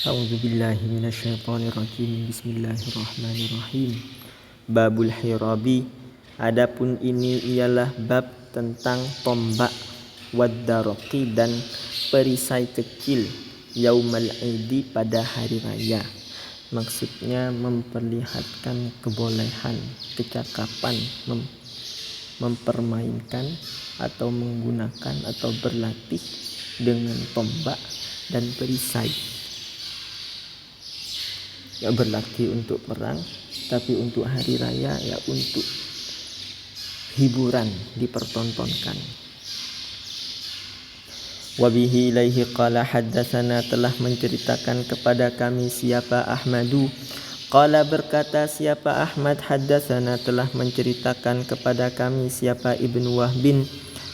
A'udzubillahi minasyaitonirrajim. Bismillahirrahmanirrahim. Babul hirabi. Adapun ini ialah bab tentang tombak, waddaraqi dan perisai kecil, yaumal idi pada hari raya. Maksudnya memperlihatkan kebolehan, kecakapan mempermainkan atau menggunakan atau berlatih dengan tombak dan perisai. Ya, berlatih untuk perang, tapi untuk hari raya ya untuk hiburan, dipertontonkan. Wabihi ilaihi qala haddatsana, telah menceritakan kepada kami siapa Ahmadu. Qala berkata siapa Ahmad, haddatsana telah menceritakan kepada kami siapa Ibnu Wahbin.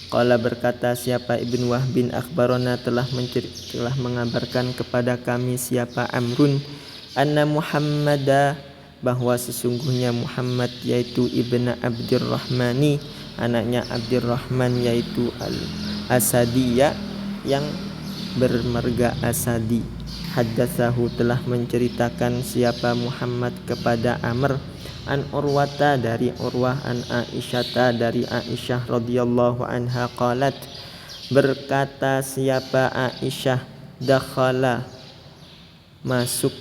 Qala berkata siapa Ibnu Wahbin, akhbarana telah mengabarkan kepada kami siapa Amrun, anna Muhammada, bahwa sesungguhnya Muhammad yaitu Ibnu Abdurrahmani, anaknya Abdurrahman yaitu Al-Asadiyya yang bermarga Asadi. Haddatsahu telah menceritakan siapa Muhammad kepada Amr, an Urwata dari Urwah, an Aisyata dari Aisyah radhiyallahu anha qalat, berkata siapa Aisyah, dakhala masuk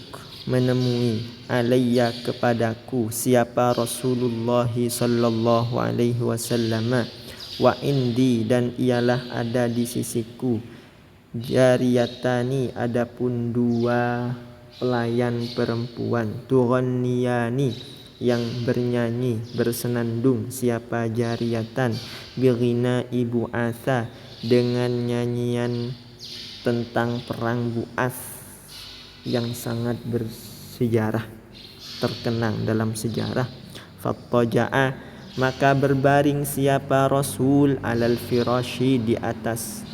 menemui alayya kepadaku siapa Rasulullah sallallahu alaihi wasallam, wa indi dan ialah ada di sisiku, jariyatani adapun dua pelayan perempuan, tughanniyani yang bernyanyi bersenandung, siapa jariyatan, bighina ibu asa dengan nyanyian tentang perang Bu'ats yang sangat bersejarah, terkenang dalam sejarah. Fattaja'a maka berbaring siapa Rasul alal firasyi di atas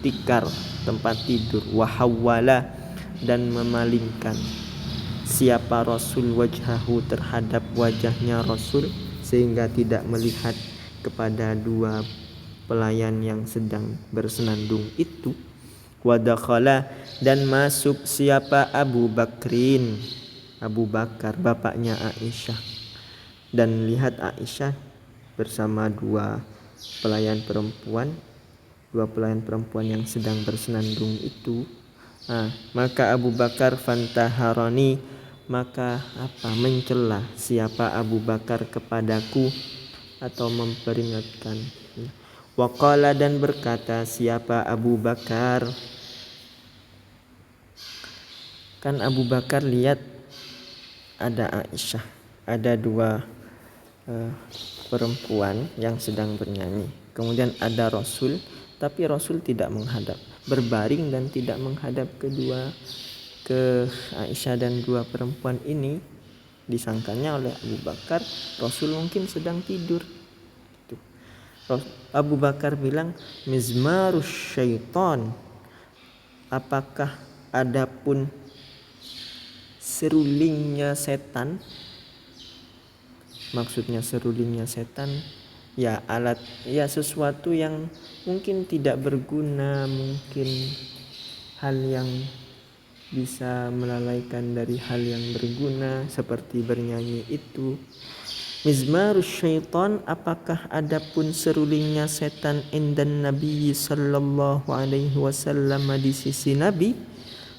tikar tempat tidur, wahawala dan memalingkan siapa Rasul wajhahu terhadap wajahnya Rasul sehingga tidak melihat kepada dua pelayan yang sedang bersenandung itu. Wadakhala dan masuk siapa Abu Bakrin, Abu Bakar bapaknya Aisyah, dan lihat Aisyah bersama dua pelayan perempuan yang sedang bersenandung itu. Maka Abu Bakar fantaharani, maka mencela siapa Abu Bakar kepadaku atau memperingatkan. Waqala dan berkata siapa Abu Bakar, kan Abu Bakar lihat ada Aisyah, ada dua perempuan yang sedang bernyanyi, kemudian ada Rasul, tapi Rasul tidak menghadap, berbaring dan tidak menghadap ke Aisyah dan dua perempuan ini. Disangkanya oleh Abu Bakar Rasul mungkin sedang tidur. Abu Bakar bilang, mizmarus syaitan, apakah adapun serulingnya setan, maksudnya serulingnya setan ya alat, ya sesuatu yang mungkin tidak berguna, mungkin hal yang bisa melalaikan dari hal yang berguna seperti bernyanyi itu. Mizmarus syaitan, apakah adapun serulingnya setan indan Nabi sallallahu alaihi wasallam di sisi Nabi.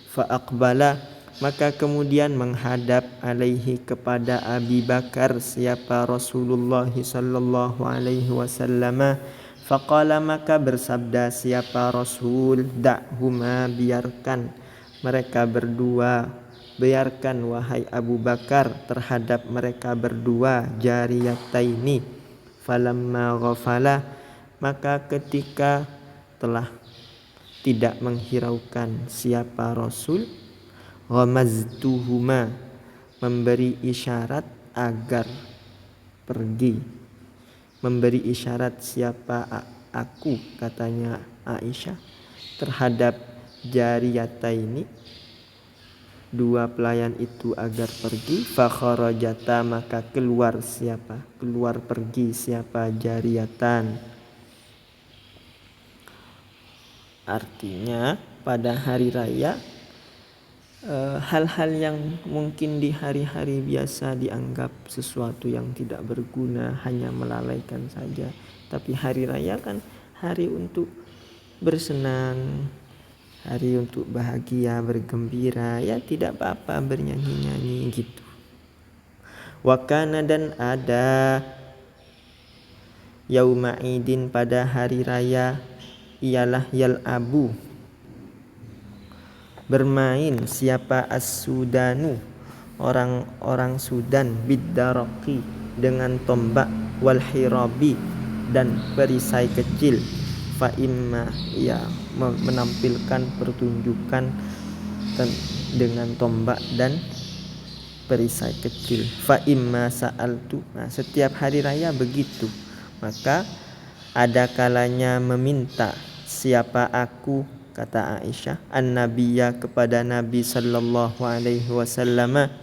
Fa aqbala maka kemudian menghadap alaihi kepada Abi Bakar siapa Rasulullah sallallahu alaihi wasallam. Faqala maka bersabda siapa Rasul, da'huma biarkan mereka berdua, biarkan wahai Abu Bakar terhadap mereka berdua, jariyataini. Falamma ghafala maka ketika telah tidak menghiraukan siapa Rasul, ghamaztuhuma memberi isyarat agar pergi, memberi isyarat siapa aku, katanya Aisyah, terhadap jariyataini dua pelayan itu agar pergi. Fakharajata maka keluar pergi siapa jariyatan. Artinya pada hari raya hal-hal yang mungkin di hari-hari biasa dianggap sesuatu yang tidak berguna, hanya melalaikan saja. Tapi hari raya kan hari untuk bersenang, hari untuk bahagia, bergembira, ya tidak apa-apa bernyanyi-nyanyi gitu. Wakana, dan ada yauma idin, pada hari raya, ialah yal abu, bermain siapa as-Sudanu, orang-orang Sudan, biddaraqi, dengan tombak, wal hirabi, dan perisai kecil, fa imma, ya menampilkan pertunjukan dengan tombak dan perisai kecil. Fa imma sa'altu, nah setiap hari raya begitu, maka ada kalanya meminta siapa aku, kata Aisyah, an-nabiyya, kepada Nabi sallallahu alaihi wasallam,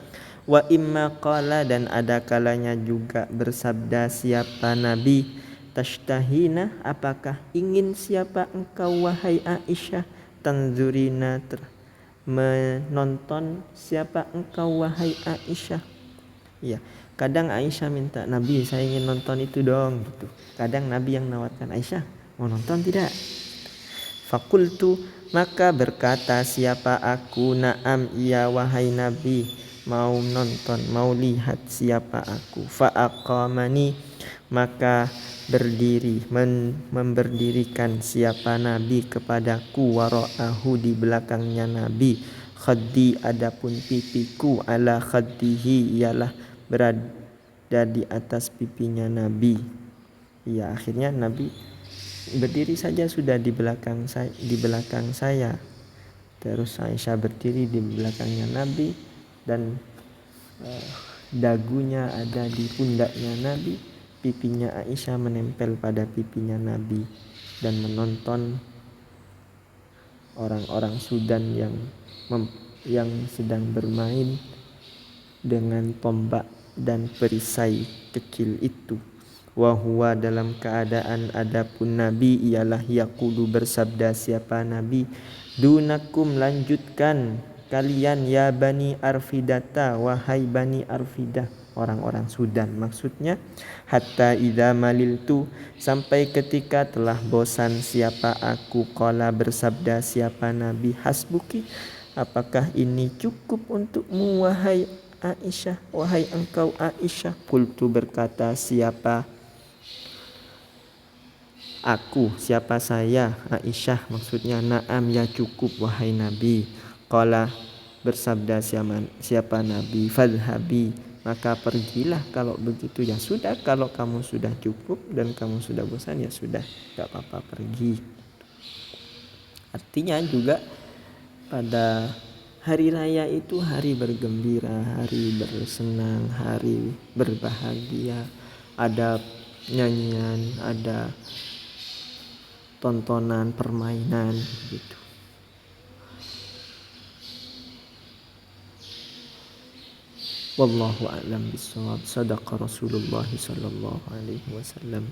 wa imma qala, dan ada kalanya juga bersabda siapa Nabi, tashtahina, apakah ingin siapa engkau wahai Aisyah, tanzurina, menonton siapa engkau wahai Aisyah. Ya, kadang Aisyah minta Nabi, saya ingin nonton itu dong gitu. Kadang Nabi yang nawarkan, Aisyah mau nonton tidak? Fakultu, maka berkata siapa aku, na'am, iya wahai Nabi, mau nonton, mau lihat siapa aku. Fa'aqamani, maka berdiri, memberdirikan siapa Nabi kepadaku, wara'ahu, di belakangnya Nabi, khaddi, adapun pipiku, ala khaddihi, ialah berada di atas pipinya Nabi. Ya, akhirnya Nabi berdiri saja sudah di belakang saya. Terus Aisyah berdiri di belakangnya Nabi, dan dagunya ada di pundaknya Nabi, pipinya Aisyah menempel pada pipinya Nabi, dan menonton orang-orang Sudan yang sedang bermain dengan tombak dan perisai kecil itu. Wahuwa, dalam keadaan adapun Nabi, ialah yaqulu, bersabda siapa Nabi, dunakum, lanjutkan kalian, ya bani Arfidata, wahai bani Arfidah, orang-orang Sudan maksudnya, hatta idza maliltu, sampai ketika telah bosan siapa aku, qala, bersabda siapa Nabi, hasbuki, apakah ini cukup untukmu wahai Aisyah, wahai engkau Aisyah. Qultu, berkata siapa aku, siapa saya, Aisyah maksudnya, na'am, ya cukup wahai Nabi. Qala, bersabda siapa Nabi, fadhhabi, maka pergilah kalau begitu. Ya sudah, kalau kamu sudah cukup dan kamu sudah bosan, ya sudah, gak apa-apa, pergi. Artinya juga pada hari raya itu hari bergembira, hari bersenang, hari berbahagia. Ada nyanyian, ada tontonan, permainan gitu. Wallahu a'lam bishawab. Shadaqa Rasulullah sallallahu alaihi wasallam.